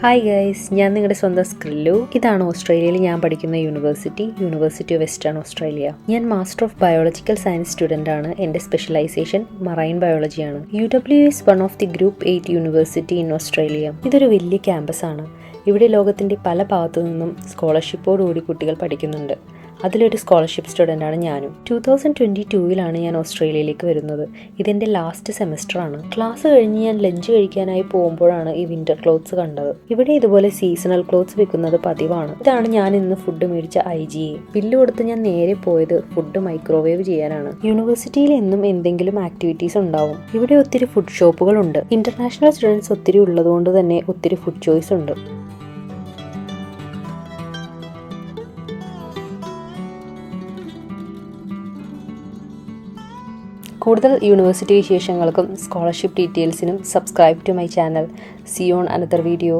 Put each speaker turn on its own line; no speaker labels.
Hi guys, ഞാൻ നിങ്ങളുടെ സ്വന്തം സ്ക്രില്ലു. ഇതാണ് ഓസ്ട്രേലിയയിൽ ഞാൻ പഠിക്കുന്ന യൂണിവേഴ്സിറ്റി ഓഫ് വെസ്റ്റേൺ ഓസ്ട്രേലിയ. ഞാൻ master of biological science student ആണ്. എൻ്റെ സ്പെഷ്യലൈസേഷൻ മറൈൻ ബയോളജിയാണ്. UW is one of the Group 8 university in Australia. ഇതൊരു വലിയ ക്യാമ്പസാണ്. ഇവിടെ ലോകത്തിൻ്റെ പല ഭാഗത്തു നിന്നും സ്കോളർഷിപ്പോടുകൂടി കുട്ടികൾ പഠിക്കുന്നുണ്ട്. അതിലൊരു സ്കോളർഷിപ്പ് സ്റ്റുഡൻ്റാണ് ഞാനും. 2022 ഞാൻ ഓസ്ട്രേലിയയിലേക്ക് വരുന്നത്. ഇതെൻ്റെ ലാസ്റ്റ് സെമസ്റ്ററാണ്. ക്ലാസ് കഴിഞ്ഞ് ഞാൻ ലഞ്ച് കഴിക്കാനായി പോകുമ്പോഴാണ് ഈ വിൻ്റർ ക്ലോത്ത്സ് കണ്ടത്. ഇവിടെ ഇതുപോലെ സീസണൽ ക്ലോത്ത്സ് വിൽക്കുന്നത് പതിവാണ്. ഇതാണ് ഞാൻ ഇന്ന് ഫുഡ് മേടിച്ച IGA. ബില്ല് കൊടുത്ത് ഞാൻ നേരെ പോയത് ഫുഡ് മൈക്രോവേവ് ചെയ്യാനാണ്. യൂണിവേഴ്സിറ്റിയിൽ എന്നും എന്തെങ്കിലും ആക്ടിവിറ്റീസ് ഉണ്ടാവും. ഇവിടെ ഒത്തിരി ഫുഡ് ഷോപ്പുകളുണ്ട്. ഇന്റർനാഷണൽ സ്റ്റുഡൻസ് ഒത്തിരി ഉള്ളതുകൊണ്ട് തന്നെ ഒത്തിരി ഫുഡ് ചോയ്സ് ഉണ്ട്. കൂടുതൽ യൂണിവേഴ്സിറ്റി വിശേഷങ്ങൾക്കും സ്കോളർഷിപ്പ് ഡീറ്റെയിൽസിനും subscribe to my channel. See you on another video.